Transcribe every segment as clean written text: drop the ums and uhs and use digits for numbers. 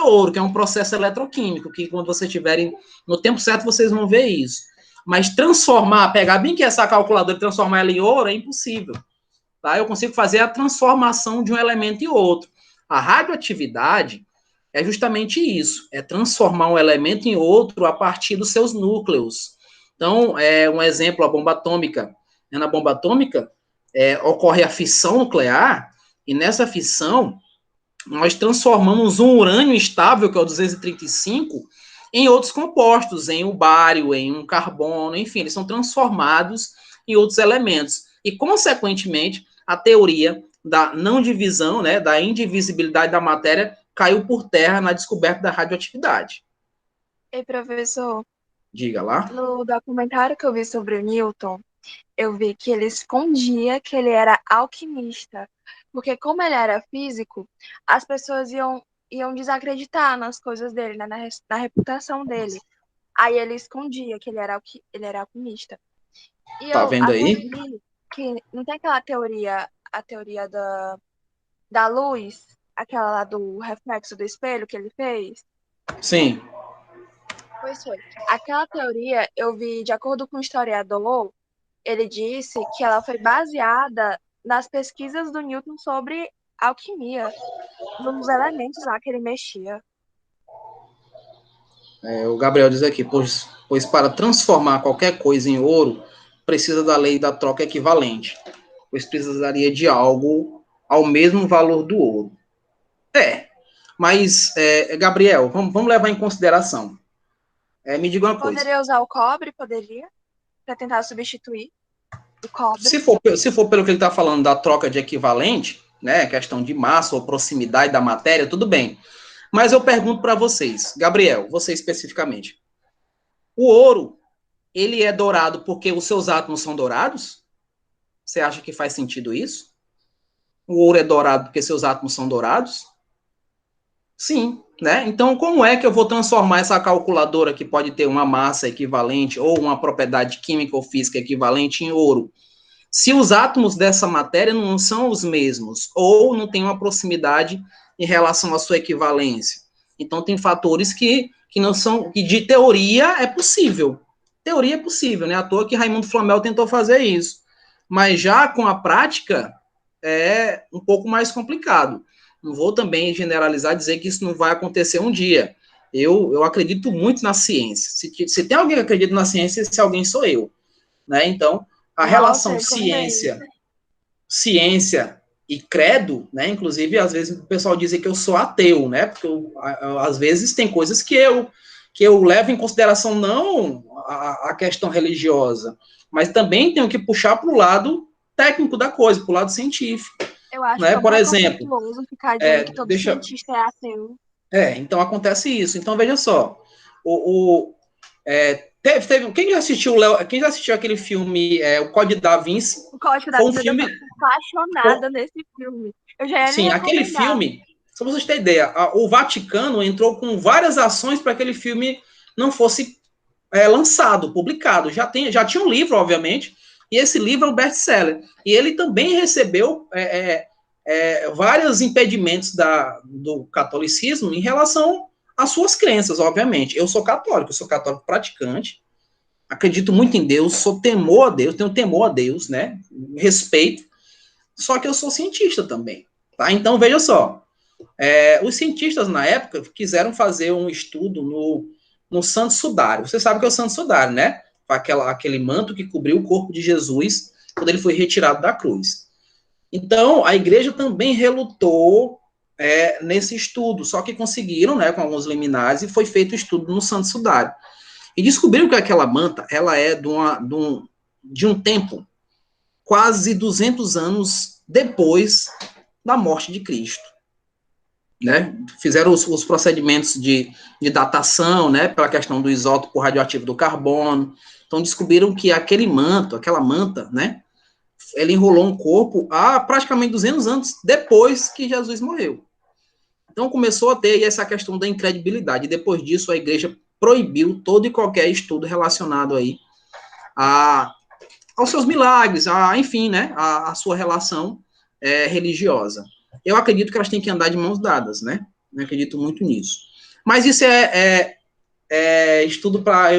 ouro, que é um processo eletroquímico, que quando vocês tiverem no tempo certo, vocês vão ver isso. Mas transformar, pegar bem que essa calculadora e transformar ela em ouro é impossível. Tá? Eu consigo fazer a transformação de um elemento em outro. A radioatividade é justamente isso, é transformar um elemento em outro a partir dos seus núcleos. Então, um exemplo, a bomba atômica. Na bomba atômica, ocorre a fissão nuclear, e nessa fissão, nós transformamos um urânio estável, que é o 235, em outros compostos, em um bário, em um carbono, enfim, eles são transformados em outros elementos. E, consequentemente, a teoria da não divisão, né, da indivisibilidade da matéria, caiu por terra na descoberta da radioatividade. E, professor, Diga lá. no documentário que eu vi sobre o Newton, eu vi que ele escondia que ele era alquimista, porque como ele era físico, as pessoas iam desacreditar nas coisas dele, né, na reputação dele. Aí ele escondia que ele era alquimista. E Tá eu vendo até aí? vi que não tem aquela teoria, a teoria da luz, aquela lá do reflexo do espelho que ele fez? Sim. Pois foi. Aquela teoria, eu vi, de acordo com o historiador, ele disse que ela foi baseada nas pesquisas do Newton sobre alquimia, nos elementos lá que ele mexia. O Gabriel diz aqui, pois para transformar qualquer coisa em ouro, precisa da lei da troca equivalente, pois precisaria de algo ao mesmo valor do ouro. Mas, Gabriel, vamos levar em consideração. Me diga uma coisa. Poderia usar o cobre, poderia, para tentar substituir o cobre. Se for pelo que ele está falando da troca de equivalente, né, questão de massa ou proximidade da matéria, tudo bem. Mas eu pergunto para vocês, Gabriel, você especificamente, o ouro, ele é dourado porque os seus átomos são dourados? Você acha que faz sentido isso? O ouro é dourado porque seus átomos são dourados? Sim, né? Então, como é que eu vou transformar essa calculadora que pode ter uma massa equivalente ou uma propriedade química ou física equivalente em ouro? Se os átomos dessa matéria não são os mesmos, ou não tem uma proximidade em relação à sua equivalência. Então, tem fatores que não são, que de teoria é possível. Teoria é possível, né? À toa que Raimundo Flamel tentou fazer isso. Mas já com a prática, é um pouco mais complicado. Não vou também generalizar e dizer que isso não vai acontecer um dia. Eu acredito muito na ciência. Se tem alguém que acredita na ciência, esse alguém sou eu. Né? Então, a Nossa, relação eu também. ciência e credo, né? Inclusive, às vezes o pessoal diz que eu sou ateu, né? Porque às vezes tem coisas que eu levo em consideração não a questão religiosa, mas também tenho que puxar para o lado técnico da coisa, para o lado científico. Eu acho Né? tão Por exemplo, preconceituoso ficar dizendo que todo deixa. cientista é ateu. Então acontece isso. Então, veja só. Quem já assistiu aquele filme, O Código da Vinci? O Código da Foi um Vida, eu tô filme. apaixonada nesse filme. Eu já ia lhe Sim, aquele recomendar. filme, só pra vocês terem ideia, o Vaticano entrou com várias ações para que aquele filme não fosse lançado, publicado. Já tinha um livro, obviamente, e esse livro é um best-seller. E ele também recebeu vários impedimentos do catolicismo em relação às suas crenças, obviamente. Eu sou católico praticante, acredito muito em Deus, tenho temor a Deus, né? Respeito, só que eu sou cientista também. Tá? Então, veja só, os cientistas na época quiseram fazer um estudo no Santo Sudário. Você sabe o que é o Santo Sudário, né? Aquele manto que cobriu o corpo de Jesus quando ele foi retirado da cruz. Então, a igreja também relutou nesse estudo, só que conseguiram, né, com alguns liminares, e foi feito o estudo no Santo Sudário. E descobriram que aquela manta, ela é de um tempo quase 200 anos depois da morte de Cristo. Né? Fizeram os procedimentos de datação, né, pela questão do isótopo radioativo do carbono. Então, descobriram que aquela manta, né, ele enrolou um corpo há praticamente 200 anos depois que Jesus morreu. Então, começou a ter essa questão da incredibilidade. E depois disso, a igreja proibiu todo e qualquer estudo relacionado aí aos seus milagres, enfim, né, a sua relação religiosa. Eu acredito que elas têm que andar de mãos dadas, né? Eu acredito muito nisso. Mas isso estudo para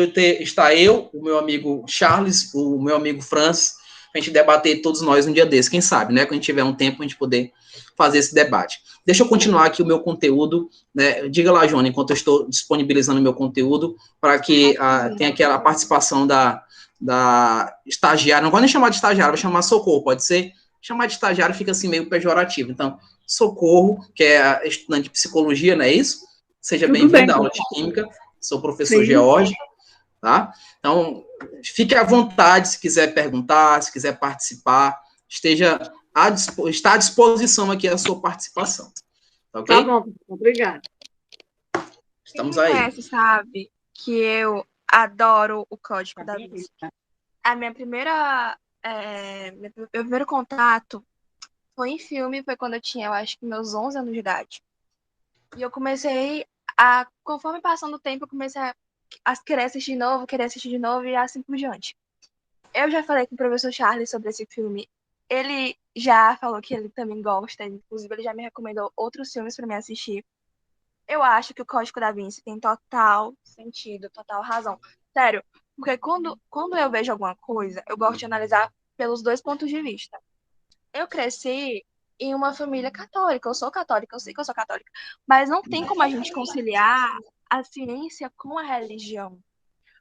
o meu amigo Charles, o meu amigo Francis, a gente debater todos nós um dia desse, quem sabe, né? Quando a gente tiver um tempo, a gente poder fazer esse debate. Deixa eu continuar aqui o meu conteúdo, né? Diga lá, Joana, enquanto eu estou disponibilizando o meu conteúdo, para que tenha aquela participação da estagiária. Não vou nem chamar de estagiária, vou chamar Socorro, pode ser? Chamar de estagiário fica assim meio pejorativo. Então, Socorro, que é estudante de psicologia, não é isso? Seja bem-vinda à aula de química. Sou professor George, tá? Então, fique à vontade se quiser perguntar, se quiser participar, está à disposição aqui a sua participação. Tá ok? Tá bom, obrigada. Estamos Quem me aí. conhece sabe que eu adoro o Código da Vinci. A minha meu primeiro contato foi em filme, foi quando eu tinha, eu acho que meus 11 anos de idade. E eu comecei conforme passando o tempo, eu comecei a querer assistir de novo e assim por diante. Eu já falei com o professor Charles sobre esse filme. Ele já falou que ele também gosta, inclusive ele já me recomendou outros filmes para me assistir. Eu acho que o Código da Vinci tem total sentido, total razão. Sério, porque quando eu vejo alguma coisa, eu gosto de analisar pelos dois pontos de vista. Eu cresci em uma família católica, eu sou católica, eu sei que eu sou católica, mas não tem como a gente conciliar a ciência com a religião,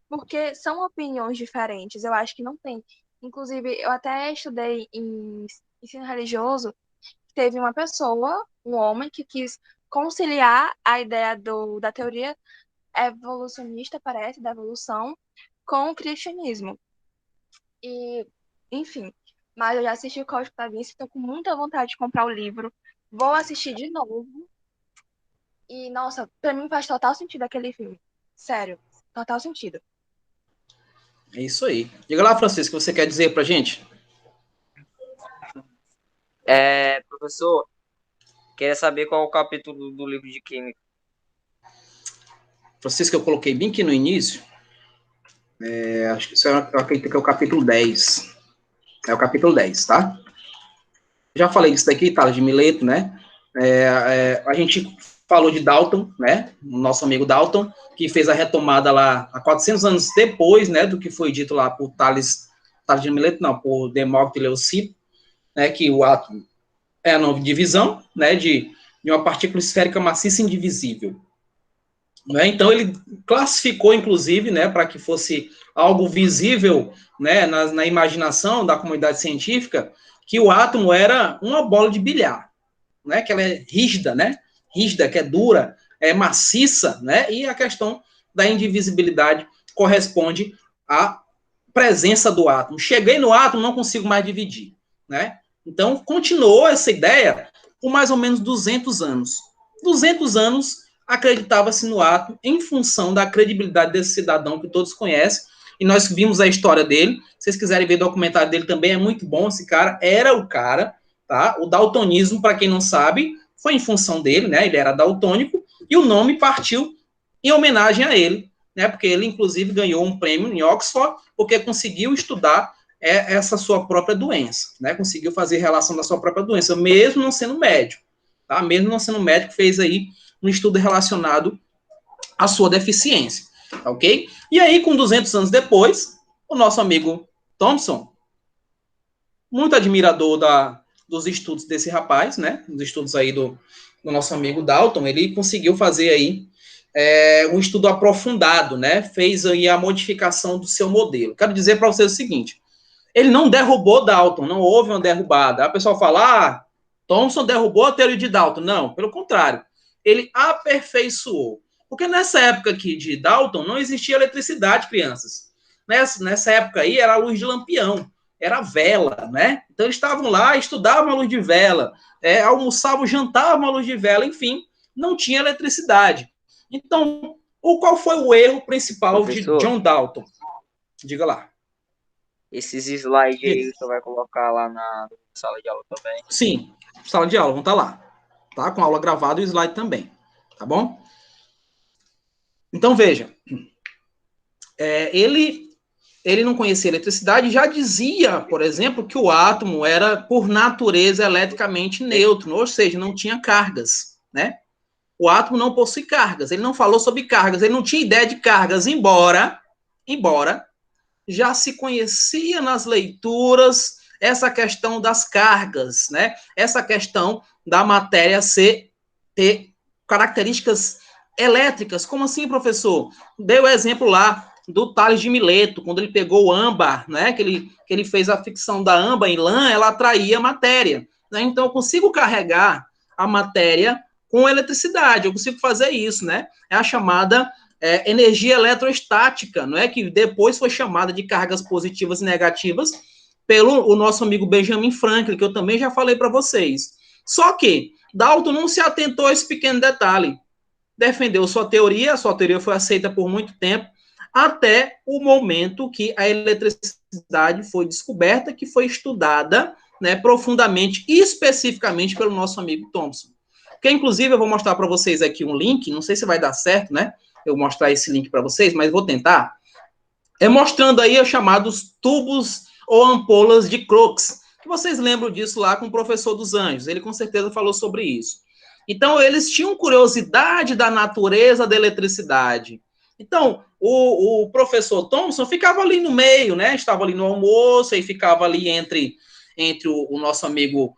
porque são opiniões diferentes, eu acho que não tem. Inclusive, eu até estudei em ensino religioso, teve uma pessoa, um homem, que quis conciliar a ideia da teoria evolucionista, parece, da evolução, com o cristianismo. E, enfim, mas eu já assisti o Código da Vinci, estou com muita vontade de comprar o livro. Vou assistir de novo. E, nossa, pra mim faz total sentido aquele filme. Sério, total sentido. É isso aí. Diga lá, Francisco, o que você quer dizer pra gente? Professor, queria saber qual é o capítulo do livro de Química. Francisco, eu coloquei bem aqui no início. Acho que isso eu acredito que é o capítulo 10. É o capítulo 10, tá? Já falei disso daqui, tá? De Mileto, né? A gente falou de Dalton, né? O nosso amigo Dalton, que fez a retomada lá há 400 anos depois, né? Do que foi dito lá por Tales de Mileto, não, por Demócrito e Leucipo, né? Que o átomo é a nova divisão, né? De uma partícula esférica maciça indivisível. Né? Então, ele classificou, inclusive, né, para que fosse algo visível, né, na imaginação da comunidade científica, que o átomo era uma bola de bilhar, né, que ela é rígida, né, rígida, que é dura, é maciça, né, e a questão da indivisibilidade corresponde à presença do átomo. Cheguei no átomo, não consigo mais dividir, né? Então, continuou essa ideia por mais ou menos 200 anos. 200 anos acreditava-se no átomo em função da credibilidade desse cidadão que todos conhecem, e nós vimos a história dele. Se vocês quiserem ver o documentário dele também, é muito bom. Esse cara era o cara, tá? O daltonismo, para quem não sabe, foi em função dele, né? Ele era daltônico, e o nome partiu em homenagem a ele, né? Porque ele, inclusive, ganhou um prêmio em Oxford, porque conseguiu estudar essa sua própria doença, né? Conseguiu fazer relação da sua própria doença, mesmo não sendo médico, tá? Mesmo não sendo médico, fez aí um estudo relacionado à sua deficiência, ok? E aí, com 200 anos depois, o nosso amigo Thomson, muito admirador dos estudos desse rapaz, né? Dos estudos aí do nosso amigo Dalton, ele conseguiu fazer aí um estudo aprofundado, né? Fez aí a modificação do seu modelo. Quero dizer para vocês o seguinte: ele não derrubou Dalton, não houve uma derrubada. A pessoa fala, Thomson derrubou a teoria de Dalton. Não, pelo contrário. Ele aperfeiçoou. Porque nessa época aqui de Dalton não existia eletricidade, crianças. Nessa época aí era a luz de lampião, era vela, né? Então eles estavam lá, estudavam a luz de vela, almoçavam, jantavam a luz de vela, enfim, não tinha eletricidade. Então, qual foi o erro principal, professor, de John Dalton? Diga lá. Esses slides aí você vai colocar lá na sala de aula também? Sim, sala de aula, vão estar lá. Tá? Com a aula gravada e o slide também. Tá bom? Então, veja. Ele não conhecia eletricidade, já dizia, por exemplo, que o átomo era, por natureza, eletricamente neutro, ou seja, não tinha cargas, né? o átomo não possui cargas. Ele não falou sobre cargas, ele não tinha ideia de cargas, embora já se conhecia nas leituras essa questão das cargas, né? Essa questão da matéria ter características elétricas. Como assim, professor? Dei o exemplo lá do Tales de Mileto, quando ele pegou o âmbar, né? Que ele fez a ficção da âmbar em lã, ela atraía matéria, né? Então, eu consigo carregar a matéria com eletricidade, eu consigo fazer isso, né? É a chamada energia eletrostática, não é? Que depois foi chamada de cargas positivas e negativas pelo o nosso amigo Benjamin Franklin, que eu também já falei para vocês. Só que Dalton não se atentou a esse pequeno detalhe. Defendeu sua teoria foi aceita por muito tempo, até o momento que a eletricidade foi descoberta, que foi estudada, né, profundamente e especificamente pelo nosso amigo Thomson. Que, inclusive, eu vou mostrar para vocês aqui um link, não sei se vai dar certo, né, eu mostrar esse link para vocês, mas vou tentar. Mostrando aí os chamados tubos ou ampolas de Crookes, que vocês lembram disso lá com o professor dos Anjos, ele com certeza falou sobre isso. Então, eles tinham curiosidade da natureza da eletricidade. Então, o professor Thomson ficava ali no meio, né? Estava ali no almoço, e ficava ali entre o nosso amigo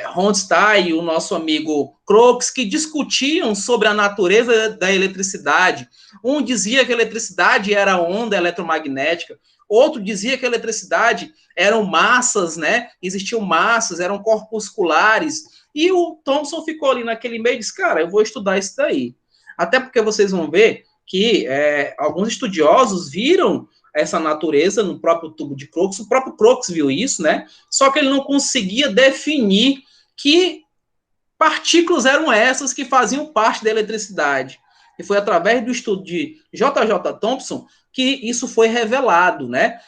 Ronstadt e o nosso amigo Crookes, que discutiam sobre a natureza da eletricidade. Um dizia que a eletricidade era onda eletromagnética, outro dizia que a eletricidade eram massas, né? Existiam massas, eram corpusculares. E o Thomson ficou ali naquele meio e disse, cara, eu vou estudar isso daí. Até porque vocês vão ver que alguns estudiosos viram essa natureza no próprio tubo de Crookes, o próprio Crookes viu isso, né? Só que ele não conseguia definir que partículas eram essas que faziam parte da eletricidade. E foi através do estudo de J.J. Thomson que isso foi revelado, né?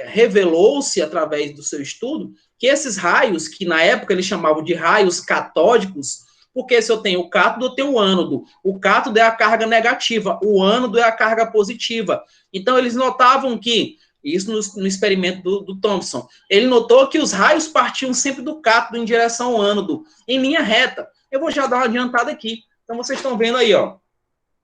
Revelou-se através do seu estudo que esses raios, que na época eles chamavam de raios catódicos, porque se eu tenho o cátodo, eu tenho o ânodo. O cátodo é a carga negativa, o ânodo é a carga positiva. Então, eles notavam que, isso no experimento do Thomson, ele notou que os raios partiam sempre do cátodo em direção ao ânodo, em linha reta. Eu vou já dar uma adiantada aqui. Então, vocês estão vendo aí, ó.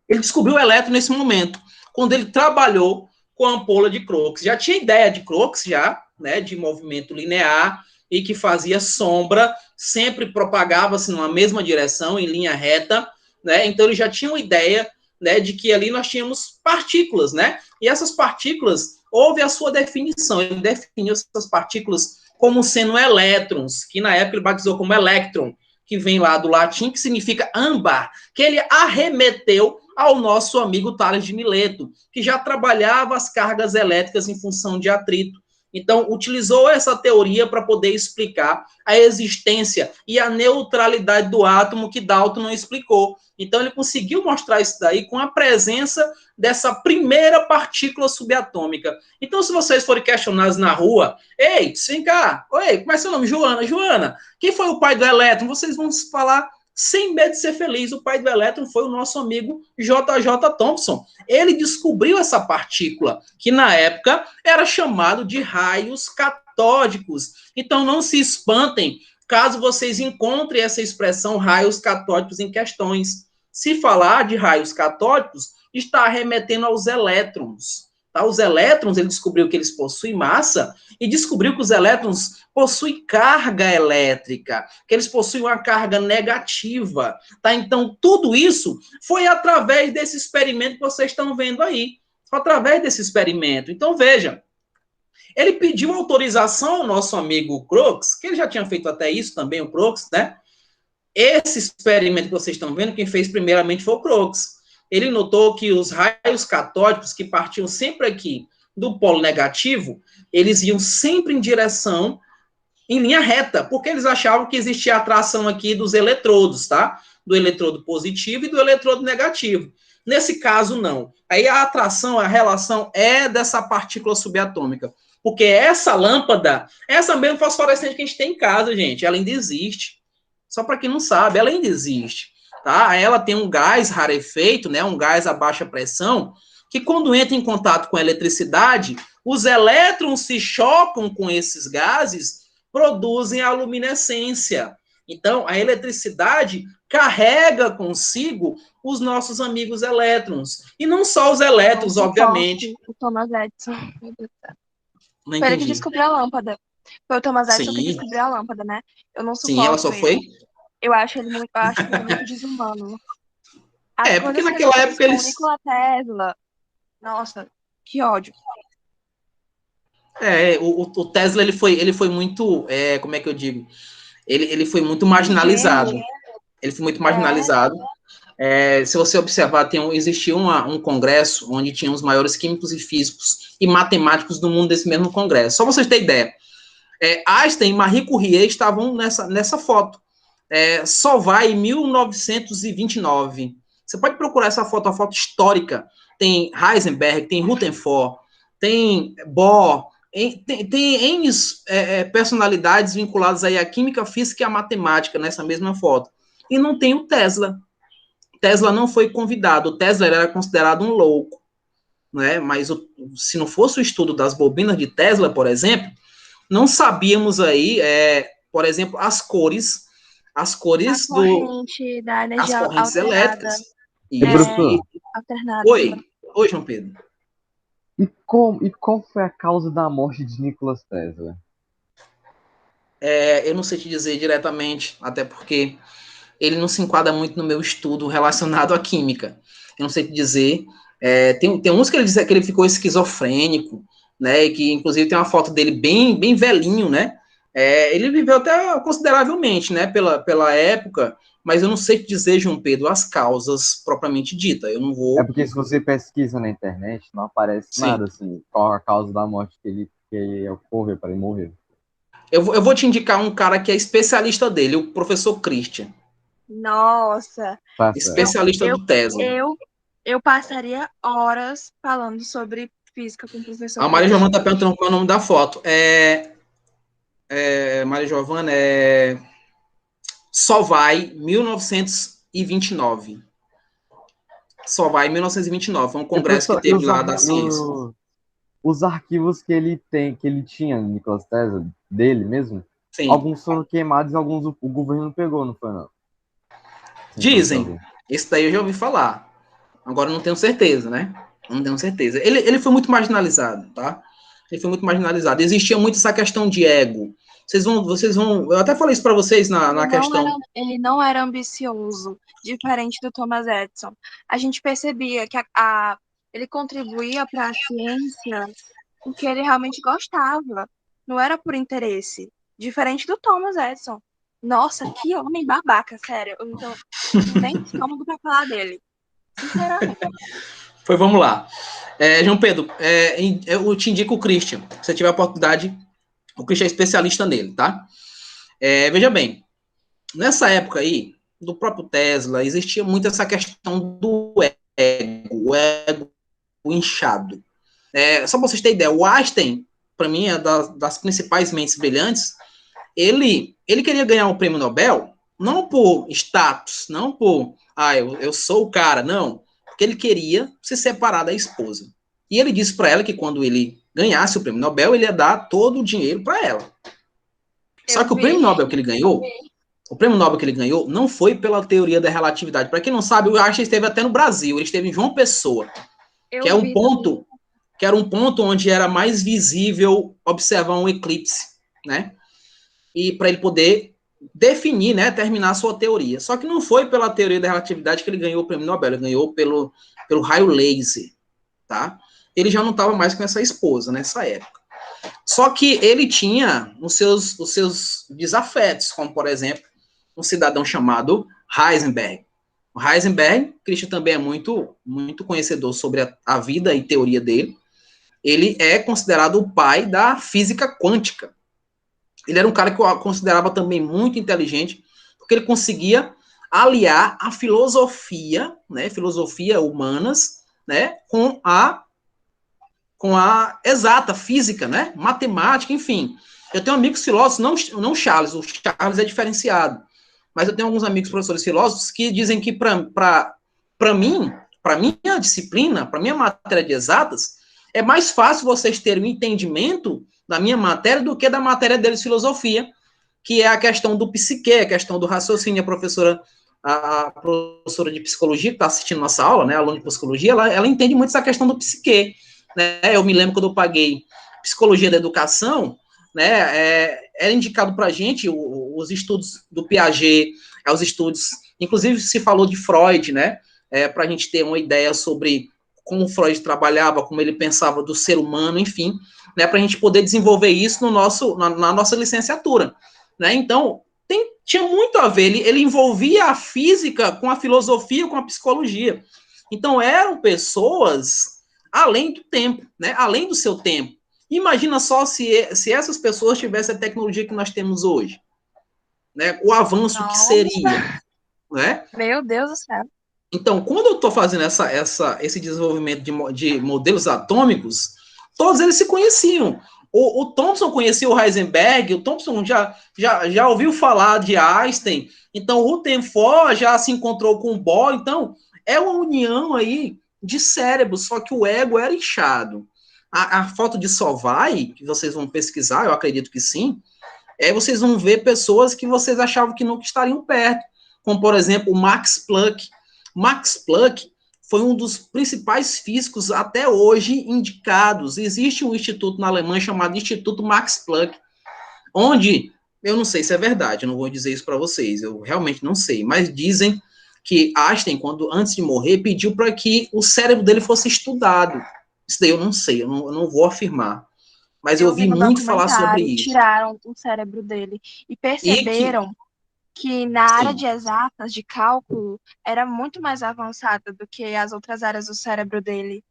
Ele descobriu o elétron nesse momento, quando ele trabalhou com a ampola de Crookes. Já tinha ideia de Crookes, já, né, de movimento linear, e que fazia sombra, sempre propagava-se numa mesma direção, em linha reta, né? Então, ele já tinha uma ideia, né, de que ali nós tínhamos partículas, né? E essas partículas, houve a sua definição. Ele definiu essas partículas como sendo elétrons, que na época ele batizou como elétron, que vem lá do latim, que significa âmbar, que ele arremeteu ao nosso amigo Tales de Mileto, que já trabalhava as cargas elétricas em função de atrito. Então, utilizou essa teoria para poder explicar a existência e a neutralidade do átomo que Dalton não explicou. Então, ele conseguiu mostrar isso daí com a presença dessa primeira partícula subatômica. Então, se vocês forem questionados na rua, ei, vem cá, oi, como é seu nome? Joana, quem foi o pai do elétron? Vocês vão falar sem medo de ser feliz. O pai do elétron foi o nosso amigo J.J. Thomson. Ele descobriu essa partícula, que na época era chamado de raios catódicos. Então, não se espantem caso vocês encontrem essa expressão raios catódicos em questões. Se falar de raios catódicos, está remetendo aos elétrons. Tá? Os elétrons, ele descobriu que eles possuem massa e descobriu que os elétrons possuem carga elétrica, que eles possuem uma carga negativa. Tá? Então, tudo isso foi através desse experimento que vocês estão vendo aí. Através desse experimento. Então, veja, ele pediu autorização ao nosso amigo Crookes, que ele já tinha feito até isso também, o Crookes, né? Esse experimento que vocês estão vendo, quem fez primeiramente foi o Crookes. Ele notou que os raios catódicos, que partiam sempre aqui do polo negativo, eles iam sempre em direção, em linha reta, porque eles achavam que existia atração aqui dos eletrodos, tá? Do eletrodo positivo e do eletrodo negativo. Nesse caso, não. Aí a atração, a relação é dessa partícula subatômica. Porque essa lâmpada, essa mesmo fosforescente que a gente tem em casa, gente, ela ainda existe. Só para quem não sabe, ela ainda existe. Tá? Ela tem um gás rarefeito, né, um gás a baixa pressão, que quando entra em contato com a eletricidade, os elétrons se chocam com esses gases, produzem a luminescência. Então, a eletricidade carrega consigo os nossos amigos elétrons. E não só os elétrons, obviamente. O Thomas Edison. Meu Deus do céu. Não Foi ele que entendi. descobriu a lâmpada. Foi o Thomas Edison que Sim, descobriu a lâmpada, né? Eu não sim, ela só suporto foi. ele. Eu acho ele muito desumano. As Porque coisas que ele naquela fez época com o eles. Nikola Tesla. Nossa, que ódio. O Tesla ele foi muito. Como é que eu digo? Ele foi muito marginalizado. Ingênuo. Ele foi muito marginalizado. Se você observar, existia um congresso onde tinham os maiores químicos e físicos e matemáticos do mundo desse mesmo congresso. Só pra vocês terem ideia. Einstein e Marie Curie estavam nessa foto. Só vai em 1929. Você pode procurar essa foto, uma foto histórica. Tem Heisenberg, tem Rutherford, tem Bohr, tem N personalidades vinculadas aí à química, física e à matemática nessa mesma foto. E não tem o Tesla. Tesla não foi convidado. O Tesla era considerado um louco, né? Mas se não fosse o estudo das bobinas de Tesla, por exemplo, não sabíamos aí, por exemplo, as cores A corrente da as energia correntes alternada. elétricas. E professor, Alternada. Oi, João Pedro. e qual foi a causa da morte de Nikola Tesla? Eu não sei te dizer diretamente, até porque ele não se enquadra muito no meu estudo relacionado à química. Eu não sei te dizer. Tem uns que ele diz que ele ficou esquizofrênico, né? E que inclusive tem uma foto dele bem, bem velhinho, né? Ele viveu até consideravelmente, né? Pela época, mas eu não sei te dizer, João Pedro, as causas propriamente dita. Eu não vou. É porque se você pesquisa na internet, não aparece nada assim, qual a causa da morte que ocorreu para ele morrer. Eu vou te indicar um cara que é especialista dele, o professor Christian. Nossa. Especialista do Tesla. Eu passaria horas falando sobre física com o professor. A Maria Giovana está perguntando qual é o nome da foto. Maria Giovana Só vai 1929. Só vai 1929. Foi um congresso que teve lá da ciência. Os arquivos que ele tinha, Nikola Tesla, dele mesmo, Sim. Alguns foram queimados e alguns o governo pegou, não foi não? Dizem. Esse daí eu já ouvi falar. Agora não tenho certeza, né? Não tenho certeza. Ele foi muito marginalizado, tá? Ele foi muito marginalizado. Existia muito essa questão de ego. Vocês vão. Eu até falei isso para vocês na questão. Ele não era ambicioso, diferente do Thomas Edison. A gente percebia que ele contribuía para a ciência porque ele realmente gostava. Não era por interesse. Diferente do Thomas Edison. Nossa, que homem babaca, sério. Eu não tenho nem estômago para falar dele. Sinceramente. Vamos lá. João Pedro, eu te indico o Christian. Se você tiver a oportunidade, o Christian é especialista nele, tá? Veja bem, nessa época aí, do próprio Tesla, existia muito essa questão do ego, o ego inchado. Só para vocês terem ideia, o Einstein, para mim, é das principais mentes brilhantes. Ele queria ganhar o prêmio Nobel, não por status, não por, eu sou o cara, não. Porque ele queria se separar da esposa. E ele disse para ela que quando ele ganhasse o prêmio Nobel, ele ia dar todo o dinheiro para ela. Só que o prêmio Nobel que ele ganhou, não foi pela teoria da relatividade. Para quem não sabe, o Einstein esteve até no Brasil, ele esteve em João Pessoa, que era um ponto onde era mais visível observar um eclipse, né? E para ele poder definir, né, terminar a sua teoria. Só que não foi pela teoria da relatividade que ele ganhou o prêmio Nobel, ele ganhou pelo raio laser, tá? Ele já não estava mais com essa esposa nessa época. Só que ele tinha os seus desafetos, como, por exemplo, um cidadão chamado Heisenberg. O Heisenberg, Christian também é muito, muito conhecedor sobre a vida e teoria dele. Ele é considerado o pai da física quântica. Ele era um cara que eu considerava também muito inteligente, porque ele conseguia aliar a filosofia, né, filosofia humanas, né, com a exata física, né, matemática, enfim. Eu tenho amigos filósofos, não Charles, o Charles é diferenciado, mas eu tenho alguns amigos professores filósofos que dizem que para minha disciplina, para minha matéria de exatas, é mais fácil vocês terem um entendimento da minha matéria do que da matéria deles, filosofia, que é a questão do psique, a questão do raciocínio. A professora a professora de psicologia que está assistindo nossa aula, né, aluna de psicologia, ela entende muito essa questão do psiquê, né? Eu me lembro quando eu paguei psicologia da educação, né, era indicado para a gente os estudos do Piaget, os estudos, inclusive se falou de Freud, né, para a gente ter uma ideia sobre como Freud trabalhava, como ele pensava do ser humano, enfim, né, para a gente poder desenvolver isso na nossa licenciatura, né? Então, tinha muito a ver, ele envolvia a física com a filosofia, com a psicologia. Então, eram pessoas além do tempo, né? Além do seu tempo. Imagina só se essas pessoas tivessem a tecnologia que nós temos hoje, né? O avanço que seria, né? Meu Deus do céu. Então, quando eu estou fazendo esse desenvolvimento de modelos atômicos, todos eles se conheciam. O Thomson conhecia o Heisenberg, o Thomson já ouviu falar de Einstein, então o Rutherford já se encontrou com o Bohr, então é uma união aí de cérebros, só que o ego era inchado. A foto de Solvay, que vocês vão pesquisar, eu acredito que sim, vocês vão ver pessoas que vocês achavam que nunca estariam perto, como, por exemplo, o Max Planck. Max Planck foi um dos principais físicos até hoje indicados. Existe um instituto na Alemanha chamado Instituto Max Planck, onde, eu não sei se é verdade, eu não vou dizer isso para vocês, eu realmente não sei, mas dizem que Einstein, antes de morrer, pediu para que o cérebro dele fosse estudado. Isso daí eu não sei, eu não vou afirmar. Mas eu ouvi muito falar sobre isso. Tiraram o cérebro dele e perceberam que na área de exatas, de cálculo, era muito mais avançada do que as outras áreas do cérebro dele.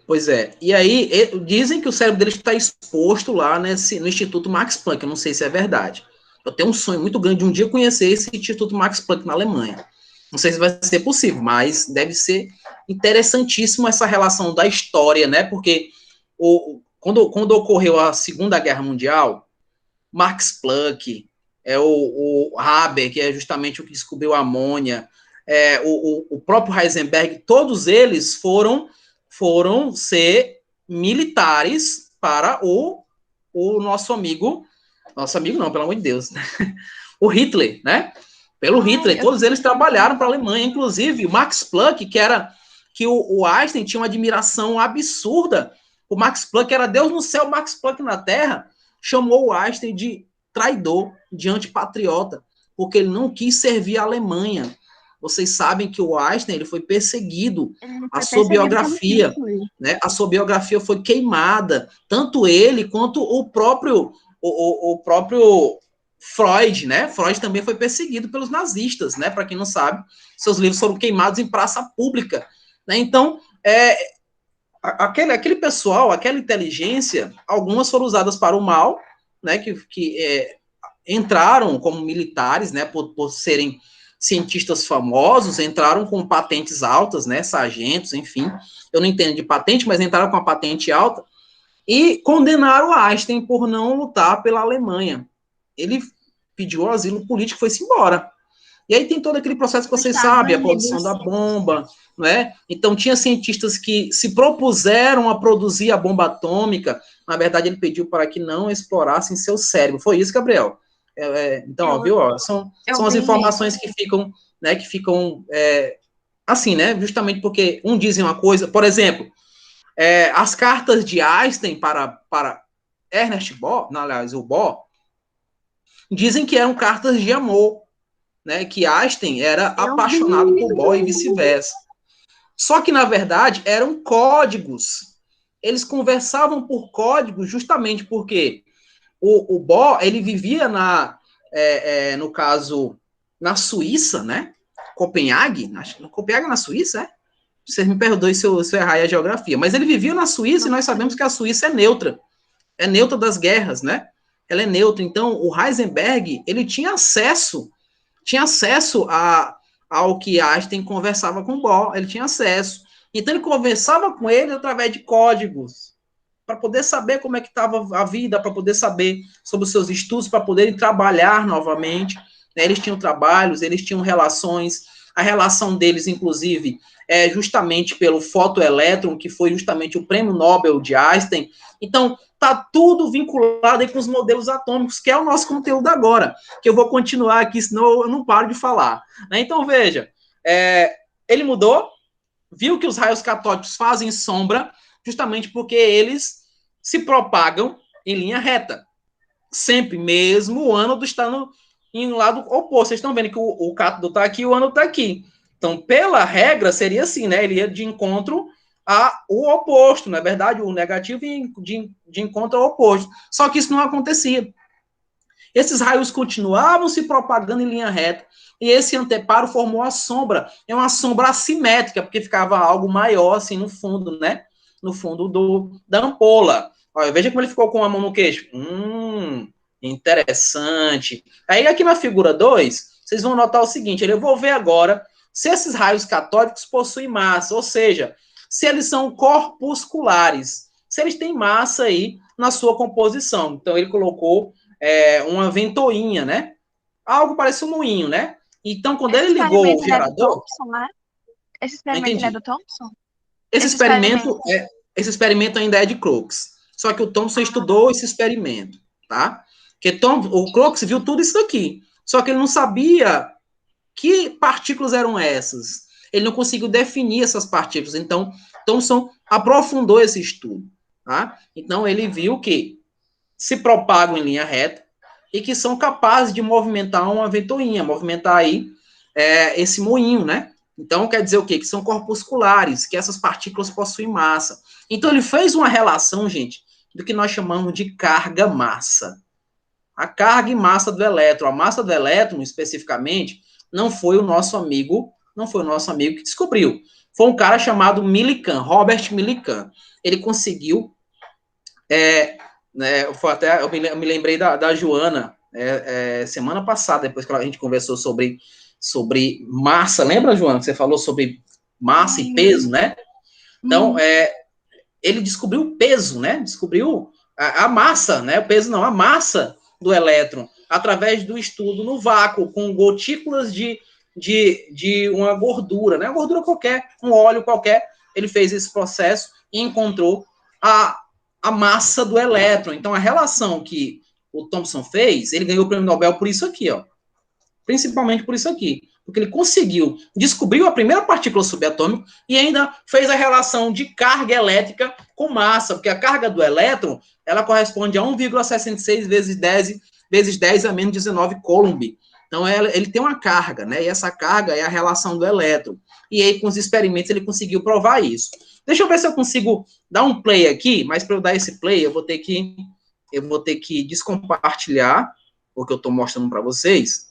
Pois é. E aí, dizem que o cérebro dele está exposto lá no Instituto Max Planck. Eu não sei se é verdade. Eu tenho um sonho muito grande de um dia conhecer esse Instituto Max Planck na Alemanha. Não sei se vai ser possível, mas deve ser interessantíssimo essa relação da história, né? Porque quando ocorreu a Segunda Guerra Mundial, Max Planck, o Haber, que é justamente o que descobriu a amônia, o próprio Heisenberg, todos eles foram ser militares para o nosso amigo não, pelo amor de Deus, né? O Hitler, né? Pelo Hitler, todos eles trabalharam para a Alemanha, inclusive o Max Planck, que o Einstein tinha uma admiração absurda. O Max Planck era Deus no céu, Max Planck na terra, chamou o Einstein de traidor, de antipatriota, porque ele não quis servir a Alemanha. Vocês sabem que o Einstein ele foi perseguido, a sua biografia, né? A sua biografia foi queimada, tanto ele quanto o próprio Freud, né? Freud também foi perseguido pelos nazistas, né? Para quem não sabe, seus livros foram queimados em praça pública, né? Então, aquele pessoal, aquela inteligência, algumas foram usadas para o mal, né? Que entraram como militares, né? Por serem cientistas famosos, entraram com patentes altas, né? Sargentos, enfim. Eu não entendo de patente, mas entraram com a patente alta e condenaram Einstein por não lutar pela Alemanha. Ele pediu asilo político e foi-se embora. E aí tem todo aquele processo que vocês sabem, a produção da bomba, né? Então tinha cientistas que se propuseram a produzir a bomba atômica, na verdade ele pediu para que não explorassem seu cérebro. Foi isso, Gabriel? Então, ó, viu? Ó, são as informações que ficam, né? Assim, né? Justamente porque dizem uma coisa, por exemplo, as cartas de Einstein para Ernest Bohr, aliás, o Bohr, dizem que eram cartas de amor, né? Que Einstein era apaixonado por Bohr e vice-versa. Só que, na verdade, eram códigos. Eles conversavam por códigos justamente porque o Bohr, ele vivia no caso, na Suíça, né? Copenhague, Copenhague na Suíça, é? Vocês me perdoem se eu errar a geografia, mas ele vivia na Suíça e nós sabemos que a Suíça é neutra das guerras, né? Ela é neutra. Então, o Heisenberg, ele tinha acesso ao que Einstein conversava com Bohr, ele tinha acesso. Então, ele conversava com ele através de códigos, para poder saber como é que estava a vida, para poder saber sobre os seus estudos, para poderem trabalhar novamente. Né? Eles tinham trabalhos, eles tinham relações, a relação deles, inclusive, justamente pelo fotoelétron, que foi justamente o prêmio Nobel de Einstein. Então, tá tudo vinculado aí com os modelos atômicos, que é o nosso conteúdo agora, que eu vou continuar aqui, senão eu não paro de falar. Né? Então, veja, ele mudou, viu que os raios catódicos fazem sombra, justamente porque eles se propagam em linha reta. Sempre, mesmo o ânodo está em um lado oposto. Vocês estão vendo que o cátodo está aqui e o ânodo está aqui. Então, pela regra, seria assim, né? Ele ia de encontro ao oposto, na verdade, o negativo de encontro ao oposto. Só que isso não acontecia. Esses raios continuavam se propagando em linha reta, e esse anteparo formou a sombra. É uma sombra assimétrica, porque ficava algo maior, assim, no fundo, né? No fundo da ampola. Olha, veja como ele ficou com a mão no queixo. Interessante. Aí, aqui na figura 2, vocês vão notar o seguinte, eu vou ver agora se esses raios catódicos possuem massa, ou seja, se eles são corpusculares, se eles têm massa aí na sua composição. Então, ele colocou uma ventoinha, né? Algo parece um moinho, né? Então, quando ele ligou o gerador... Thompson, né? Esse experimento é do Thompson? Esse experimento ainda é de Crookes. Só que o Thompson estudou esse experimento, tá? Porque o Crookes viu tudo isso aqui. Só que ele não sabia que partículas eram essas. Ele não conseguiu definir essas partículas. Então, Thomson aprofundou esse estudo. Tá? Então, ele viu que se propagam em linha reta e que são capazes de movimentar uma ventoinha, movimentar aí esse moinho, né? Então, quer dizer o quê? Que são corpusculares, que essas partículas possuem massa. Então, ele fez uma relação, gente, do que nós chamamos de carga-massa. A carga e massa do elétron. A massa do elétron, especificamente, não foi o nosso amigo que descobriu. Foi um cara chamado Millikan, Robert Millikan. Ele conseguiu, eu me lembrei da Joana, semana passada, depois que a gente conversou sobre massa. Lembra, Joana, que você falou sobre massa e peso, né? Então, ele descobriu o peso, né? Descobriu a massa, né? O peso não, a massa do elétron, através do estudo no vácuo, com gotículas de uma gordura, né? Uma gordura qualquer, um óleo qualquer. Ele fez esse processo e encontrou a massa do elétron. Então, a relação que o Thomson fez, ele ganhou o prêmio Nobel por isso aqui, ó. Principalmente por isso aqui. Porque ele conseguiu, descobriu a primeira partícula subatômica e ainda fez a relação de carga elétrica com massa, porque a carga do elétron, ela corresponde a 1,66 vezes 10 a menos 19 Coulomb. Então, ele tem uma carga, né? E essa carga é a relação do elétron. E aí, com os experimentos, ele conseguiu provar isso. Deixa eu ver se eu consigo dar um play aqui, mas para eu dar esse play, eu vou ter que descompartilhar o que eu estou mostrando para vocês.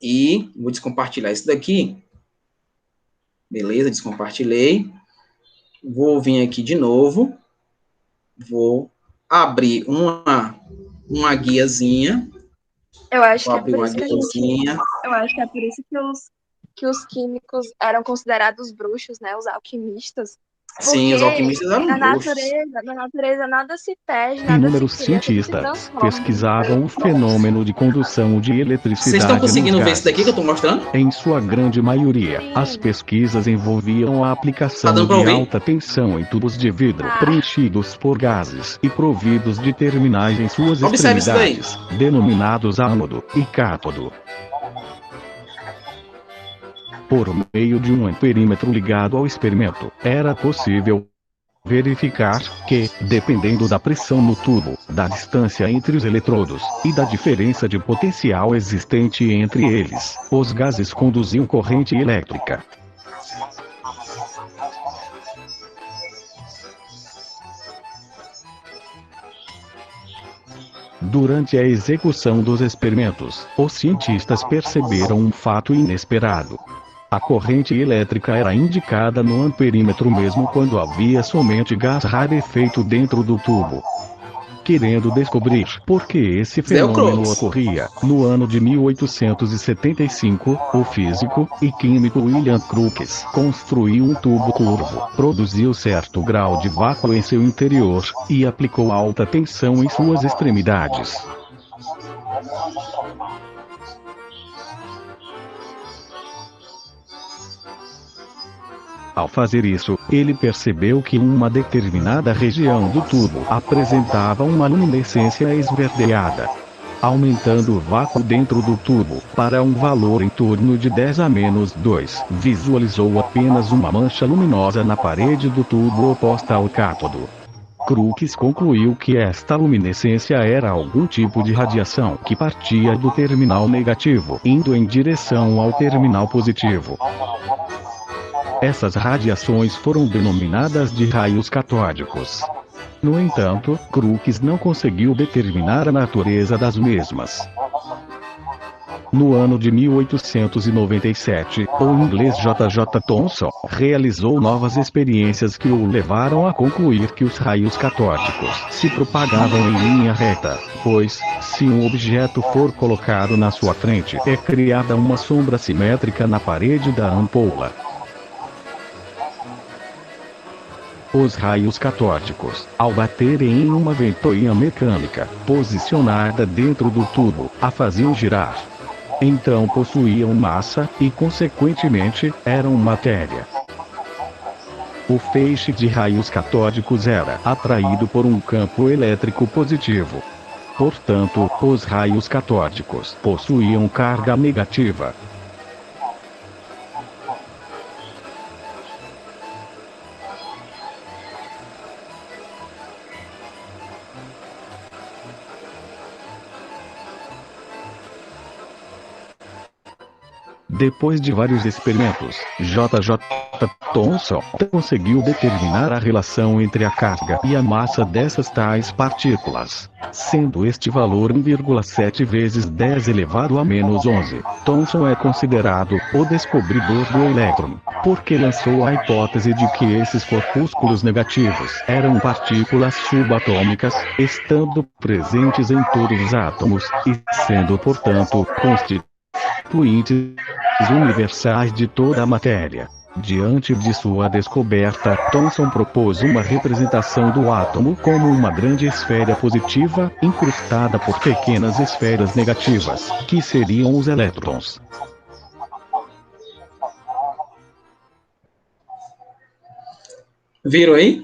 E vou descompartilhar isso daqui. Beleza, descompartilhei. Vou vir aqui de novo. Vou abrir uma guiazinha. Eu acho que é por isso que os químicos eram considerados bruxos, né? Os alquimistas. Sim, os alquimistas eram bruxos. Na natureza nada se perde, Inúmeros cientistas pesquisavam o fenômeno de condução de eletricidade. Vocês estão conseguindo ver isso daqui que eu estou mostrando? Em sua grande maioria, as pesquisas envolviam a aplicação de alta tensão em tubos de vidro preenchidos por gases e providos de terminais em suas extremidades, denominados ânodo e cátodo. Por meio de um amperímetro ligado ao experimento, era possível verificar que, dependendo da pressão no tubo, da distância entre os eletrodos e da diferença de potencial existente entre eles, os gases conduziam corrente elétrica. Durante a execução dos experimentos, os cientistas perceberam um fato inesperado. A corrente elétrica era indicada no amperímetro mesmo quando havia somente gás rarefeito dentro do tubo. Querendo descobrir por que esse fenômeno ocorria, no ano de 1875, o físico e químico William Crookes construiu um tubo curvo, produziu certo grau de vácuo em seu interior, e aplicou alta tensão em suas extremidades. Ao fazer isso, ele percebeu que uma determinada região do tubo apresentava uma luminescência esverdeada. Aumentando o vácuo dentro do tubo para um valor em torno de 10 a menos 2, visualizou apenas uma mancha luminosa na parede do tubo oposta ao cátodo. Crookes concluiu que esta luminescência era algum tipo de radiação que partia do terminal negativo, indo em direção ao terminal positivo. Essas radiações foram denominadas de raios catódicos. No entanto, Crookes não conseguiu determinar a natureza das mesmas. No ano de 1897, o inglês J.J. Thomson realizou novas experiências que o levaram a concluir que os raios catódicos se propagavam em linha reta, pois, se um objeto for colocado na sua frente, é criada uma sombra simétrica na parede da ampola. Os raios catódicos, ao baterem em uma ventoinha mecânica, posicionada dentro do tubo, a faziam girar. Então possuíam massa, e consequentemente, eram matéria. O feixe de raios catódicos era atraído por um campo elétrico positivo. Portanto, os raios catódicos possuíam carga negativa. Depois de vários experimentos, J.J. Thomson conseguiu determinar a relação entre a carga e a massa dessas tais partículas, sendo este valor 1,7 vezes 10 elevado a menos 11. Thomson é considerado o descobridor do elétron, porque lançou a hipótese de que esses corpúsculos negativos eram partículas subatômicas, estando presentes em todos os átomos, e sendo, portanto, constituintes universais de toda a matéria. Diante de sua descoberta, Thomson propôs uma representação do átomo como uma grande esfera positiva, incrustada por pequenas esferas negativas, que seriam os elétrons. Viram aí?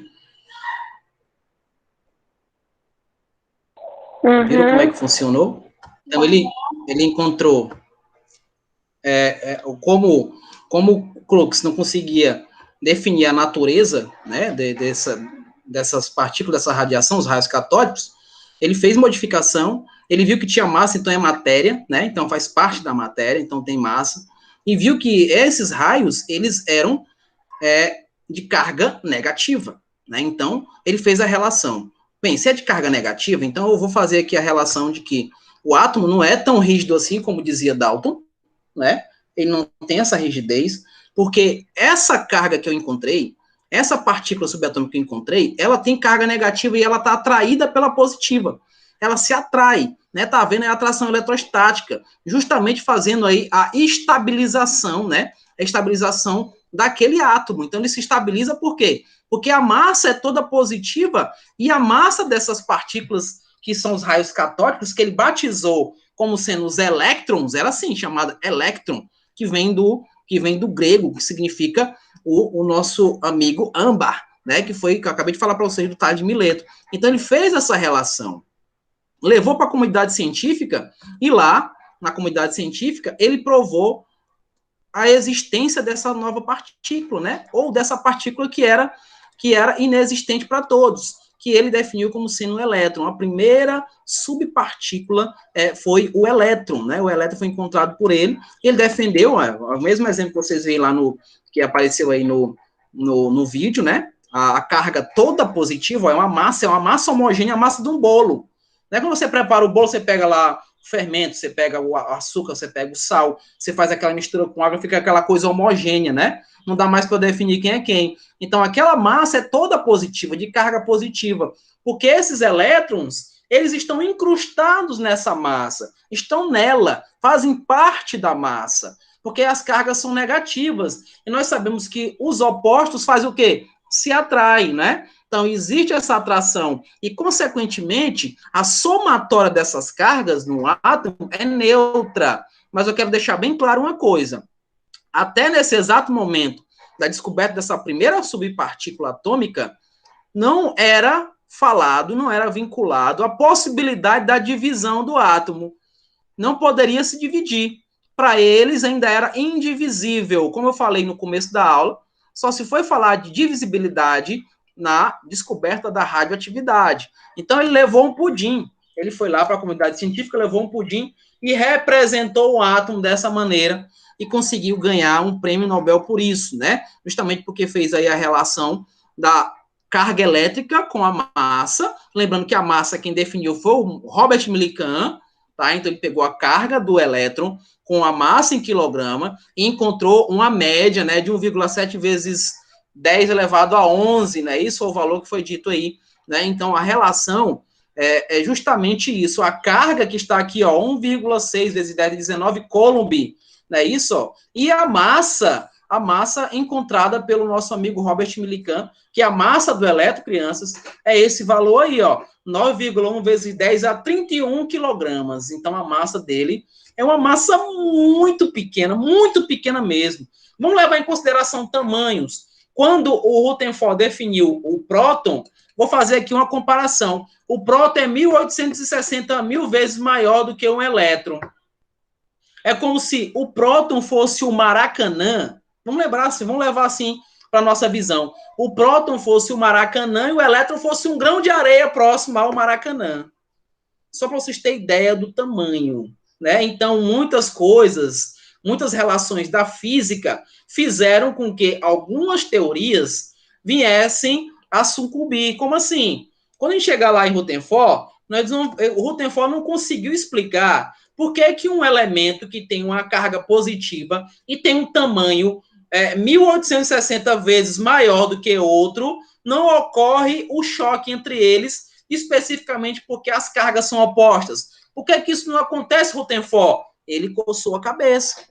Viram como é que funcionou? Então, ele encontrou como o Crookes não conseguia definir a natureza, né, dessas partículas, dessa radiação, os raios catódicos, ele fez modificação, ele viu que tinha massa, então é matéria, né, então faz parte da matéria, então tem massa, e viu que esses raios, eles eram de carga negativa, né, então ele fez a relação. Bem, se é de carga negativa, então eu vou fazer aqui a relação de que o átomo não é tão rígido assim, como dizia Dalton, né? Ele não tem essa rigidez, porque essa carga que eu encontrei, essa partícula subatômica que eu encontrei, ela tem carga negativa e ela está atraída pela positiva. Ela se atrai, né? Tá vendo? É a atração eletrostática, justamente fazendo aí a estabilização, né? A estabilização daquele átomo. Então ele se estabiliza por quê? Porque a massa é toda positiva e a massa dessas partículas que são os raios catódicos, que ele batizou como sendo os elétrons, era assim, chamada elétron, que vem do grego, que significa o nosso amigo âmbar, né, que eu acabei de falar para vocês do Tales de Mileto. Então, ele fez essa relação, levou para a comunidade científica, e lá, na comunidade científica, ele provou a existência dessa nova partícula, né, ou dessa partícula que era inexistente para todos, que ele definiu como sendo o elétron. A primeira subpartícula foi o elétron, né? O elétron foi encontrado por ele. Ele defendeu, o mesmo exemplo que vocês veem lá que apareceu aí no vídeo, né? A carga toda positiva é uma massa homogênea, a massa de um bolo. Né? Quando você prepara o bolo, você pega lá o fermento, você pega o açúcar, você pega o sal, você faz aquela mistura com água, fica aquela coisa homogênea, né? Não dá mais para definir quem é quem. Então, aquela massa é toda positiva, de carga positiva, porque esses elétrons, eles estão incrustados nessa massa, estão nela, fazem parte da massa, porque as cargas são negativas. E nós sabemos que os opostos fazem o quê? Se atraem, né? Então, existe essa atração e, consequentemente, a somatória dessas cargas no átomo é neutra. Mas eu quero deixar bem claro uma coisa. Até nesse exato momento da descoberta dessa primeira subpartícula atômica, não era falado, não era vinculado à possibilidade da divisão do átomo. Não poderia se dividir. Para eles ainda era indivisível. Como eu falei no começo da aula, só se foi falar de divisibilidade na descoberta da radioatividade. Então ele levou um pudim. Ele foi lá para a comunidade científica, levou um pudim e representou o átomo dessa maneira e conseguiu ganhar um prêmio Nobel por isso, né? Justamente porque fez aí a relação da carga elétrica com a massa. Lembrando que a massa quem definiu foi o Robert Millikan, tá? Então ele pegou a carga do elétron com a massa em quilograma e encontrou uma média, né, de 1,7 vezes 10 elevado a 11, né? Isso é o valor que foi dito aí, né? Então a relação é justamente isso. A carga que está aqui, ó, 1,6 vezes 10 a 19 Coulomb, né? Isso, ó. E a massa encontrada pelo nosso amigo Robert Millikan, que a massa do elétron, crianças, é esse valor aí, ó, 9,1 vezes 10 a 31 quilogramas. Então, a massa dele é uma massa muito pequena mesmo. Vamos levar em consideração tamanhos. Quando o Rutherford definiu o próton, vou fazer aqui uma comparação. O próton é 1.860 mil vezes maior do que um elétron. É como se o próton fosse o Maracanã. Vamos levar assim para a nossa visão. O próton fosse o Maracanã e o elétron fosse um grão de areia próximo ao Maracanã. Só para vocês terem ideia do tamanho, né? Então, muitas coisas, muitas relações da física fizeram com que algumas teorias viessem a sucumbir. Como assim? Quando a gente chegar lá em Rutherford, o Rutherford não conseguiu explicar por que um elemento que tem uma carga positiva e tem um tamanho 1.860 vezes maior do que outro, não ocorre o choque entre eles, especificamente porque as cargas são opostas. Por que isso não acontece, Rutherford? Ele coçou a cabeça.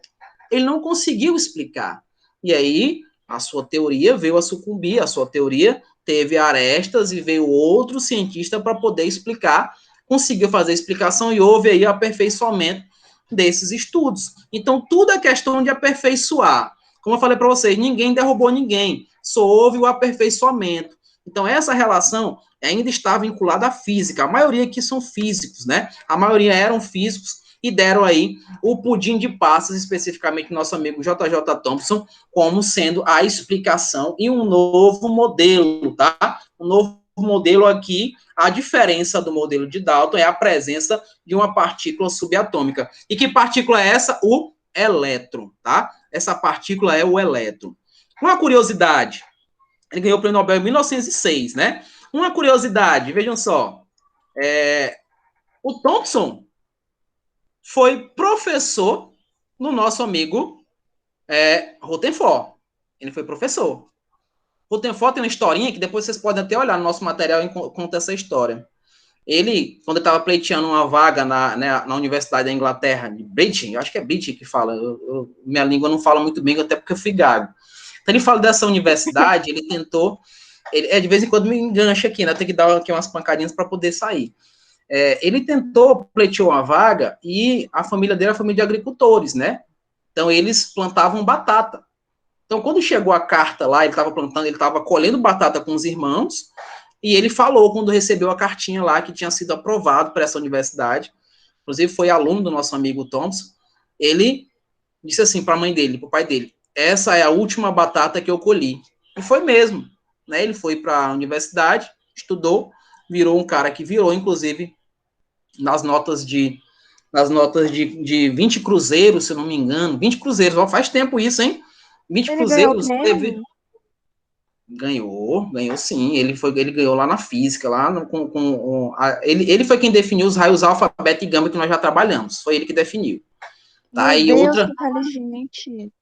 Ele não conseguiu explicar. E aí, a sua teoria veio a sucumbir, a sua teoria teve arestas e veio outro cientista para poder explicar, conseguiu fazer a explicação e houve aí aperfeiçoamento desses estudos. Então, tudo é questão de aperfeiçoar. Como eu falei para vocês, ninguém derrubou ninguém, só houve o aperfeiçoamento. Então, essa relação ainda está vinculada à física. A maioria aqui são físicos, né? A maioria eram físicos e deram aí o pudim de passas, especificamente nosso amigo J.J. Thomson, como sendo a explicação e um novo modelo, tá? Um novo modelo aqui, a diferença do modelo de Dalton é a presença de uma partícula subatômica. E que partícula é essa? O elétron, tá? Essa partícula é o elétron. Uma curiosidade, ele ganhou o prêmio Nobel em 1906, né? Uma curiosidade, vejam só, o Thomson foi professor no nosso amigo Rutherford. Ele foi professor. Rutherford tem uma historinha que depois vocês podem até olhar no nosso material e conta essa história. Ele, quando estava pleiteando uma vaga na Universidade da Inglaterra, de British, acho que é British que fala, minha língua não fala muito bem, até porque eu fui gago. Então ele fala dessa universidade, ele tentou, de vez em quando me engancha aqui, né, tem que dar aqui umas pancadinhas para poder sair. Ele tentou, pleiteou uma vaga, e a família dele era família de agricultores, né? Então eles plantavam batata. Então, quando chegou a carta lá, ele estava colhendo batata com os irmãos, e ele falou, quando recebeu a cartinha lá, que tinha sido aprovado para essa universidade, inclusive foi aluno do nosso amigo Thomson, ele disse assim para a mãe dele, para o pai dele, essa é a última batata que eu colhi. E foi mesmo, né? Ele foi para a universidade, estudou, virou um cara que virou, inclusive, nas notas de 20 cruzeiros, se eu não me engano, 20 cruzeiros, ó, faz tempo isso, hein? 20 cruzeiros teve... Ganhou sim. Ele ganhou lá na física, lá ele foi quem definiu os raios alfa, beta e gama que nós já trabalhamos. Foi ele que definiu. Tá? Meu Deus, que inteligente.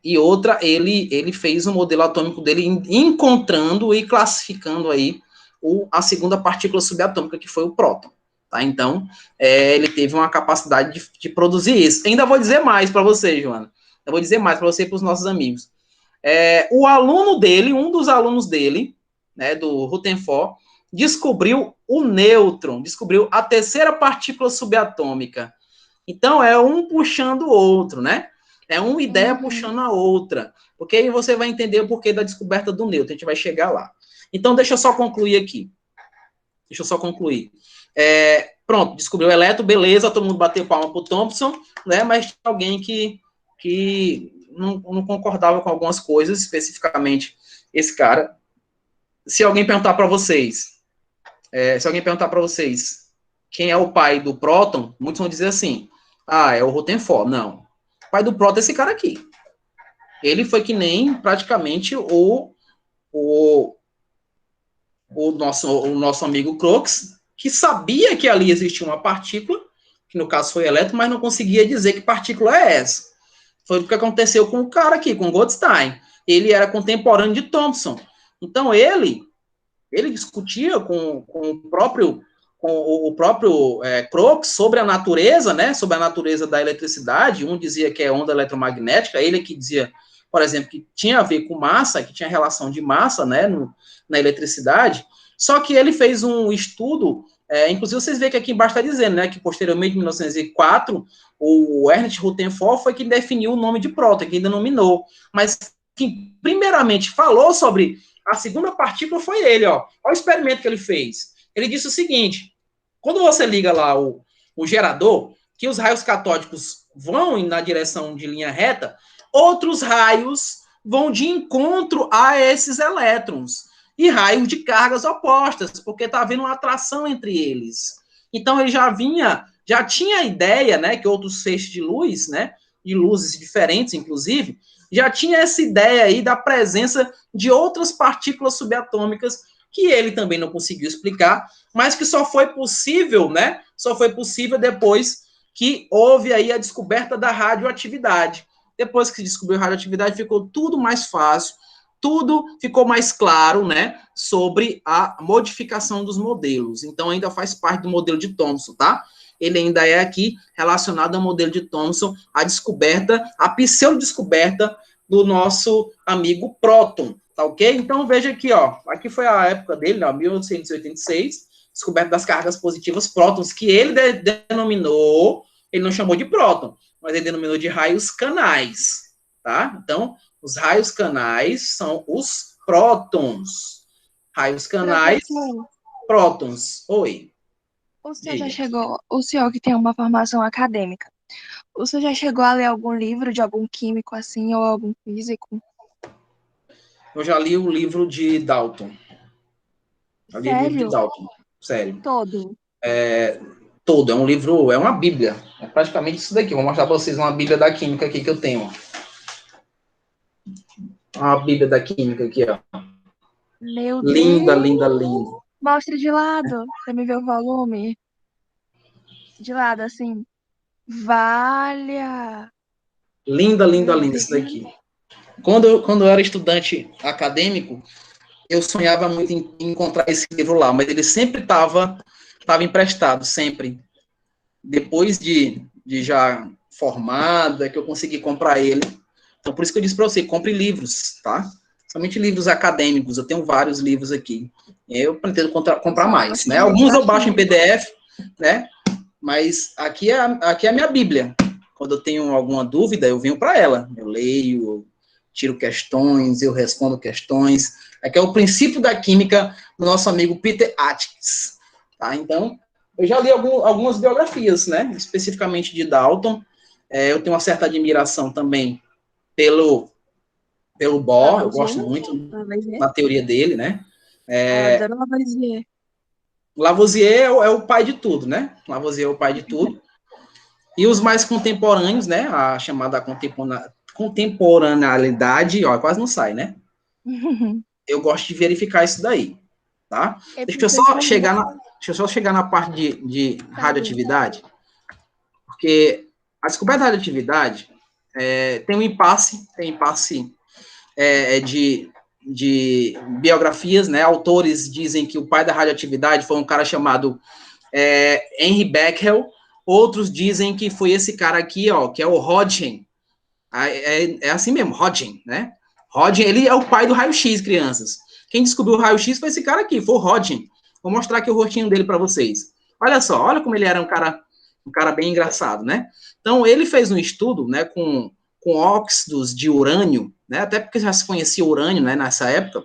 E outra, ele fez o modelo atômico dele encontrando e classificando aí a segunda partícula subatômica, que foi o próton. Tá? Então, ele teve uma capacidade de produzir isso. Ainda vou dizer mais para você, Joana. Eu vou dizer mais para você e para os nossos amigos. O aluno dele, um dos alunos dele, né, do Rutherford, descobriu o nêutron, descobriu a terceira partícula subatômica. Então, é um puxando o outro, né? É uma ideia puxando a outra. Porque aí você vai entender o porquê da descoberta do nêutron. A gente vai chegar lá. Então, deixa eu só concluir aqui. Pronto, descobriu o elétron, beleza, todo mundo bateu palma pro Thomson, né? Mas tinha alguém que não concordava com algumas coisas, especificamente esse cara. Se alguém perguntar para vocês, quem é o pai do próton, muitos vão dizer assim, é o Rutherford. Não. O pai do próton é esse cara aqui. Ele foi que nem praticamente o nosso amigo Crookes, que sabia que ali existia uma partícula, que no caso foi elétron, mas não conseguia dizer que partícula é essa. Foi o que aconteceu com o cara aqui, com Goldstein. Ele era contemporâneo de Thomson. Então, ele discutia com o próprio Crookes sobre a natureza, né, sobre a natureza da eletricidade. Um dizia que é onda eletromagnética, ele que dizia, por exemplo, que tinha a ver com massa, que tinha relação de massa, né, na eletricidade. Só que ele fez um estudo, inclusive vocês veem que aqui embaixo está dizendo, né, que posteriormente, em 1904, o Ernst Rutherford foi quem definiu o nome de próton, quem denominou. Mas quem primeiramente falou sobre a segunda partícula foi ele, ó. Olha o experimento que ele fez. Ele disse o seguinte: quando você liga lá o gerador, que os raios catódicos vão na direção de linha reta, outros raios vão de encontro a esses elétrons. E raios de cargas opostas, porque está havendo uma atração entre eles. Então, ele já tinha a ideia, né, que outros feixes de luz, né, de luzes diferentes, inclusive, já tinha essa ideia aí da presença de outras partículas subatômicas que ele também não conseguiu explicar, mas que só foi possível, né, só foi possível depois que houve aí a descoberta da radioatividade. Depois que se descobriu a radioatividade, ficou tudo mais fácil, tudo ficou mais claro, né, sobre a modificação dos modelos. Então, ainda faz parte do modelo de Thomson, tá? Ele ainda é aqui relacionado ao modelo de Thomson, a descoberta, a pseudo-descoberta do nosso amigo próton, tá ok? Então, veja aqui, ó, aqui foi a época dele, ó, 1886, descoberta das cargas positivas prótons, que ele denominou, ele não chamou de próton, mas ele denominou de raios canais, tá? Então, os raios canais são os prótons. Raios canais, prótons. Oi. O senhor já chegou, o senhor que tem uma formação acadêmica, o senhor já chegou a ler algum livro de algum químico assim, ou algum físico? Eu já li o livro de Dalton. Sério? O livro de Dalton, sério. Todo? Todo, é um livro, é uma bíblia. É praticamente isso daqui. Vou mostrar para vocês uma bíblia da química aqui que eu tenho. Uma bíblia da química aqui, ó. Meu Linda, Deus! linda, linda. Mostre de lado. Você me vê o volume? De lado, assim. Valha! Linda, linda, Meu linda isso Deus. daqui. Quando eu era estudante acadêmico, eu sonhava muito em encontrar esse livro lá, mas ele sempre estava emprestado, sempre. Depois de já formado, é que eu consegui comprar ele. Então, por isso que eu disse para você, compre livros, tá? Somente livros acadêmicos, eu tenho vários livros aqui. Eu pretendo comprar mais, né? Alguns eu baixo em PDF, né? Mas aqui é a minha Bíblia. Quando eu tenho alguma dúvida, eu venho para ela. Eu leio, eu tiro questões, eu respondo questões. Aqui é o princípio da química do nosso amigo Peter Atkins, tá? Então, eu já li algumas biografias, né? Especificamente de Dalton. Eu tenho uma certa admiração também pelo Bohr, eu gosto muito da teoria dele, né? Adoro Lavoisier. Lavoisier é o pai de tudo, né? Lavoisier é o pai de tudo. E os mais contemporâneos, né? A chamada contemporaneidade, ó, quase não sai, né? Eu gosto de verificar isso daí, tá? Deixa eu só chegar na parte de radioatividade, porque a descoberta da radioatividade tem um impasse de biografias, né? Autores dizem que o pai da radioatividade foi um cara chamado Henry Becquerel, outros dizem que foi esse cara aqui, ó, que é o Röntgen. É assim mesmo, Röntgen, né? Röntgen, ele é o pai do raio-x, crianças. Quem descobriu o raio-x foi esse cara aqui, foi o Röntgen. Vou mostrar aqui o rostinho dele para vocês. Olha só, olha como ele era um cara bem engraçado, né? Então, ele fez um estudo, né, com com óxidos de urânio, né, até porque já se conhecia urânio, né, nessa época,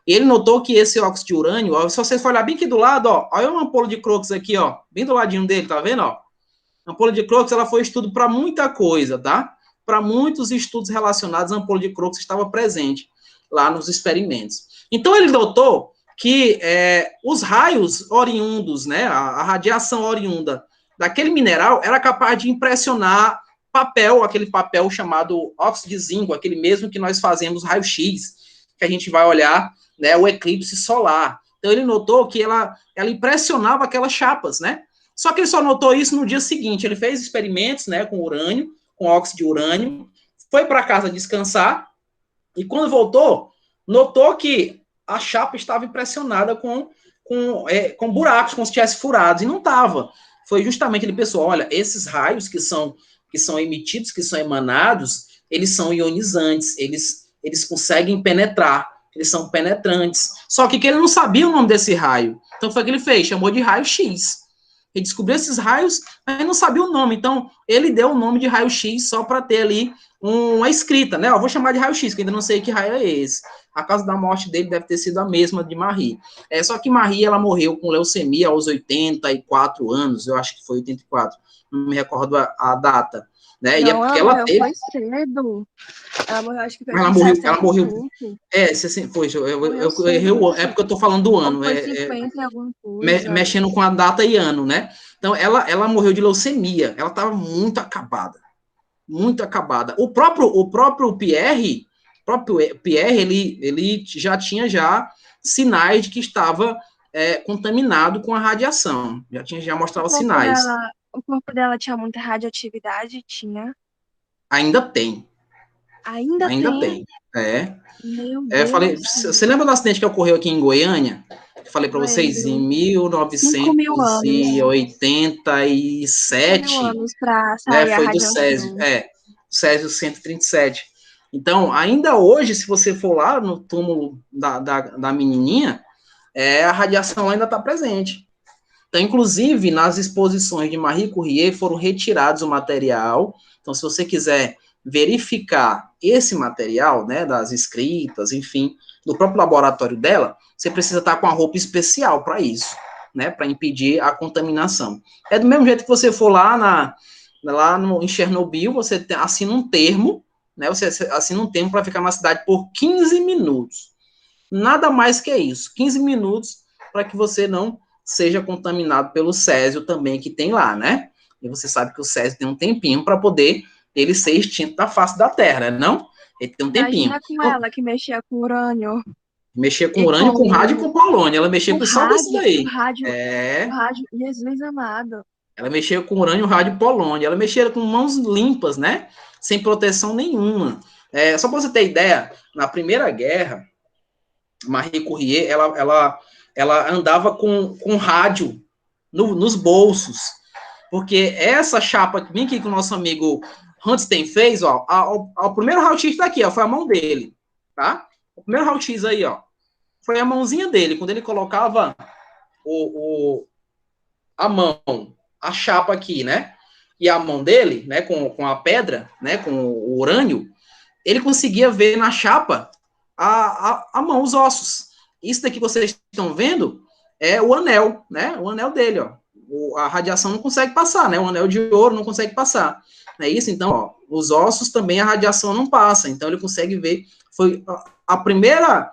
e ele notou que esse óxido de urânio, ó, se vocês for olhar bem aqui do lado, ó, olha uma ampola de Crookes aqui, ó, bem do ladinho dele, tá vendo, ó? A ampola de Crookes, ela foi estudo para muita coisa, tá? Para muitos estudos relacionados, a ampola de Crookes estava presente lá nos experimentos. Então, ele notou que os raios oriundos, né, a radiação oriunda daquele mineral era capaz de impressionar papel, aquele papel chamado óxido de zinco, aquele mesmo que nós fazemos raio-x, que a gente vai olhar, né, o eclipse solar. Então, ele notou que ela impressionava aquelas chapas, né? Só que ele só notou isso no dia seguinte. Ele fez experimentos, né, com urânio, com óxido de urânio, foi para casa descansar, e quando voltou, notou que a chapa estava impressionada com buracos, como se tivesse furados, e não estava. Foi justamente ele pensou, olha, esses raios que são emitidos, que são emanados, eles são ionizantes, eles conseguem penetrar, eles são penetrantes. Só que ele não sabia o nome desse raio. Então foi o que ele fez, chamou de raio-x. Ele descobriu esses raios, mas não sabia o nome. Então, ele deu o nome de raio-x só para ter ali uma escrita, né? Eu vou chamar de raio-x, que ainda não sei que raio é esse. A causa da morte dele deve ter sido a mesma de Marie. Só que Marie, ela morreu com leucemia aos 84 anos, eu acho que foi 84, não me recordo a data. Né? Não, e é porque ela teve... foi cedo. Ela morreu, acho que foi ela morreu. Poxa, eu errei o ano. É porque eu tô falando do ano. Foi 50 e alguma coisa. Mexendo com a data e ano, né? Então, ela morreu de leucemia. Ela estava muito acabada. Muito acabada. O próprio Pierre, ele já tinha sinais de que estava contaminado com a radiação. Já mostrava sinais. O corpo dela tinha muita radioatividade? Tinha. Ainda tem. Ainda tem? Meu Deus. Você lembra do acidente que ocorreu aqui em Goiânia? Eu falei para vocês, em 1987. 5.000 anos para sair a foi radiação. Do Césio. Césio 137. Então, ainda hoje, se você for lá no túmulo da menininha, a radiação ainda está presente. Então, inclusive, nas exposições de Marie Curie foram retirados o material. Então, se você quiser verificar esse material, né, das escritas, enfim, do próprio laboratório dela, você precisa estar com uma roupa especial para isso, né, para impedir a contaminação. É do mesmo jeito que você for lá em Chernobyl, você assina um termo, né, você assina um termo para ficar na cidade por 15 minutos. Nada mais que isso, 15 minutos para que você não seja contaminado pelo césio também que tem lá, né? E você sabe que o césio tem um tempinho para poder ele ser extinto da face da Terra, né? Não? Ele tem um tempinho. Imagina com ela que mexia com urânio. Mexia com urânio, com rádio e com polônio. Ela mexia com só isso daí. O rádio, Jesus amado. Ela mexia com urânio, rádio e polônio. Ela mexia com mãos limpas, né? Sem proteção nenhuma. Só para você ter ideia, na Primeira Guerra, Marie Curie, ela andava com rádio nos bolsos, porque essa chapa que vem aqui que o nosso amigo Hunstein fez, ó, o primeiro raio-x tá aqui, ó, foi a mão dele, tá? O primeiro raio-x aí, ó, foi a mãozinha dele, quando ele colocava a mão, a chapa aqui, né? E a mão dele, né, com a pedra, né, com o urânio, ele conseguia ver na chapa a mão, os ossos. Isso daqui que vocês estão vendo é o anel, né? O anel dele, ó. A radiação não consegue passar, né? O anel de ouro não consegue passar. É isso? Então, ó, os ossos também a radiação não passa. Então, ele consegue ver. Foi a primeira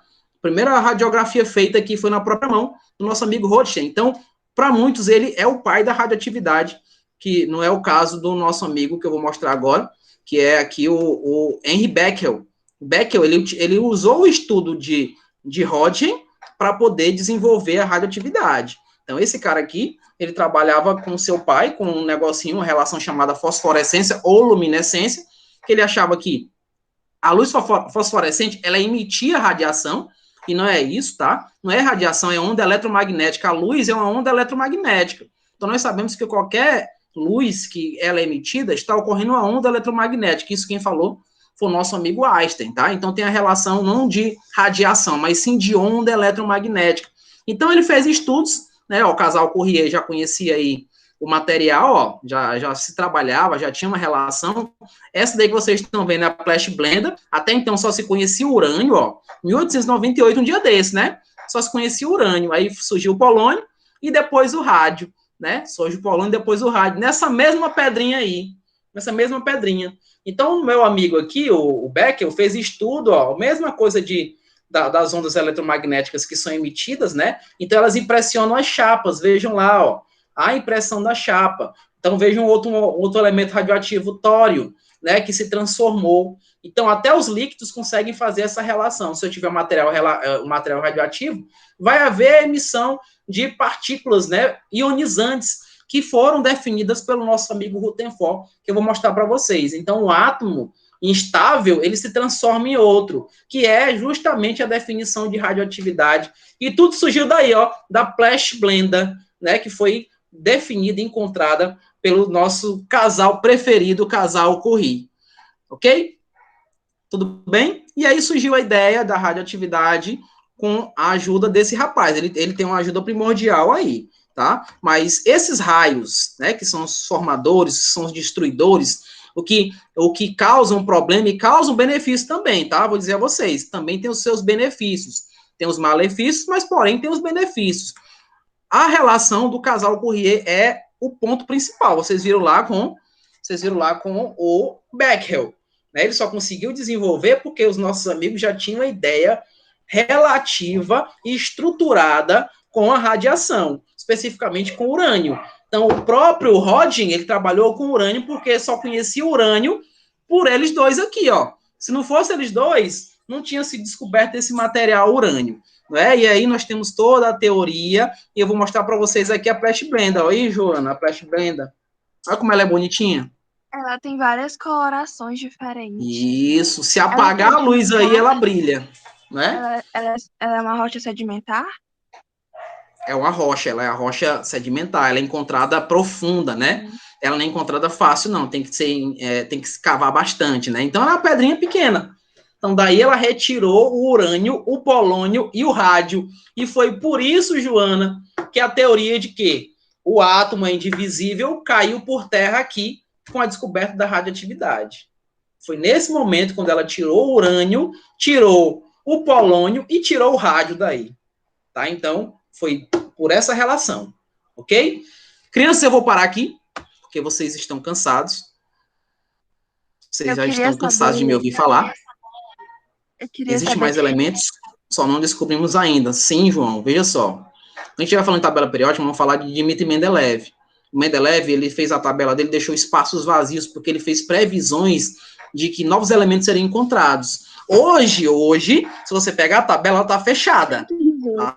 radiografia feita aqui foi na própria mão do nosso amigo Rothschild. Então, para muitos, ele é o pai da radioatividade, que não é o caso do nosso amigo, que eu vou mostrar agora, que é aqui o Henry Becquerel. Becquerel, ele usou o estudo de Roentgen para poder desenvolver a radioatividade. Então, esse cara aqui, ele trabalhava com seu pai, com um negocinho, uma relação chamada fosforescência ou luminescência, que ele achava que a luz fosforescente, ela emitia radiação, e não é isso, tá? Não é radiação, é onda eletromagnética. A luz é uma onda eletromagnética. Então, nós sabemos que qualquer luz que ela é emitida, está ocorrendo uma onda eletromagnética. Isso quem falou foi o nosso amigo Einstein, tá? Então tem a relação não de radiação, mas sim de onda eletromagnética. Então ele fez estudos, né? O casal Curie já conhecia aí o material, ó, já se trabalhava, já tinha uma relação. Essa daí que vocês estão vendo é a Flash Blender. Até então só se conhecia o urânio, ó. 1898, um dia desse, né? Só se conhecia o urânio. Aí surgiu o polônio e depois o rádio, né? Surge o polônio e depois o rádio. Nessa mesma pedrinha aí. Nessa mesma pedrinha. Então, o meu amigo aqui, o Beckel, fez estudo, ó, a mesma coisa das ondas eletromagnéticas que são emitidas, né? Então, elas impressionam as chapas. Vejam lá, ó, a impressão da chapa. Então, vejam outro elemento radioativo, tório, né, que se transformou. Então, até os líquidos conseguem fazer essa relação. Se eu tiver um material radioativo, vai haver emissão de partículas, né, ionizantes, que foram definidas pelo nosso amigo Rutherford, que eu vou mostrar para vocês. Então, o átomo instável, ele se transforma em outro, que é justamente a definição de radioatividade. E tudo surgiu daí, ó, da Flash Blender, né, que foi definida e encontrada pelo nosso casal preferido, o casal Curie. Ok? Tudo bem? E aí surgiu a ideia da radioatividade com a ajuda desse rapaz. Ele tem uma ajuda primordial aí, tá? Mas esses raios, né, que são os formadores, são os destruidores, o que causa um problema e causa um benefício também, tá? Vou dizer a vocês, também tem os seus benefícios. Tem os malefícios, mas porém tem os benefícios. A relação do casal Curie é o ponto principal. Vocês viram lá com o Beckel, né? Ele só conseguiu desenvolver porque os nossos amigos já tinham a ideia relativa e estruturada com a radiação, especificamente com urânio. Então, o próprio Rodin, ele trabalhou com urânio porque só conhecia urânio por eles dois aqui, ó. Se não fosse eles dois, não tinha se descoberto esse material urânio, né? E aí nós temos toda a teoria, e eu vou mostrar para vocês aqui a Flash Blender. Olha aí, Joana, a Flash Blender. Olha como ela é bonitinha. Ela tem várias colorações diferentes. Isso, se apagar a luz aí, ela brilha, né? Ela é uma rocha sedimentar? É uma rocha, ela é a rocha sedimentar, ela é encontrada profunda, né? Ela não é encontrada fácil, não, tem que se cavar bastante, né? Então, ela é uma pedrinha pequena. Então, daí ela retirou o urânio, o polônio e o rádio. E foi por isso, Joana, que a teoria de que o átomo é indivisível caiu por terra aqui com a descoberta da radioatividade. Foi nesse momento, quando ela tirou o urânio, tirou o polônio e tirou o rádio daí. Tá? Então, foi por essa relação. Ok? Crianças, eu vou parar aqui, porque vocês estão cansados. Vocês já estão cansados de me ouvir falar. Existem mais elementos, só não descobrimos ainda. Sim, João, veja só. A gente vai falando em tabela periódica, vamos falar de Dmitry Mendeleev. O Mendeleev, ele fez a tabela dele, deixou espaços vazios, porque ele fez previsões de que novos elementos seriam encontrados. Hoje, se você pegar a tabela, ela está fechada. A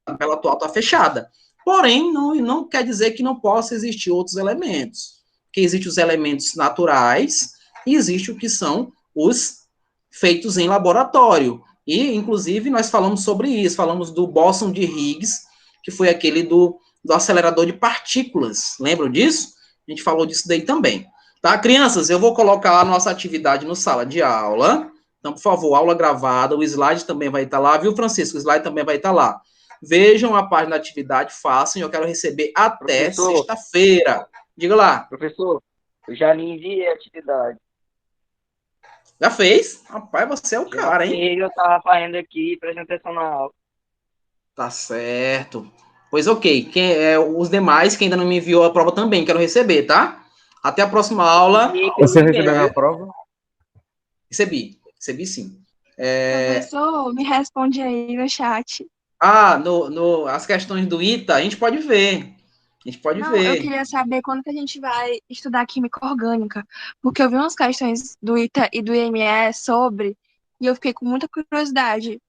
tabela atual está fechada. Porém, não quer dizer que não possa existir outros elementos. Porque existem os elementos naturais e existe o que são os feitos em laboratório. E, inclusive, nós falamos sobre isso. Falamos do bóson de Higgs, que foi aquele do acelerador de partículas. Lembram disso? A gente falou disso daí também. Tá, crianças? Eu vou colocar a nossa atividade no sala de aula. Então, por favor, aula gravada, o slide também vai estar lá, viu, Francisco? O slide também vai estar lá. Vejam a página da atividade, façam, e eu quero receber até sexta-feira. Diga lá. Professor, eu já lhe enviei a atividade. Já fez? Rapaz, você é o cara, hein? Eu estava fazendo aqui, prestando atenção na aula. Tá certo. Pois ok. Os demais que ainda não me enviou a prova também, quero receber, tá? Até a próxima aula. Você recebeu a prova? Recebi sim. Professor, me responde aí no chat. As questões do ITA, a gente pode ver. Eu queria saber quando que a gente vai estudar química orgânica, porque eu vi umas questões do ITA e do IME sobre, e eu fiquei com muita curiosidade.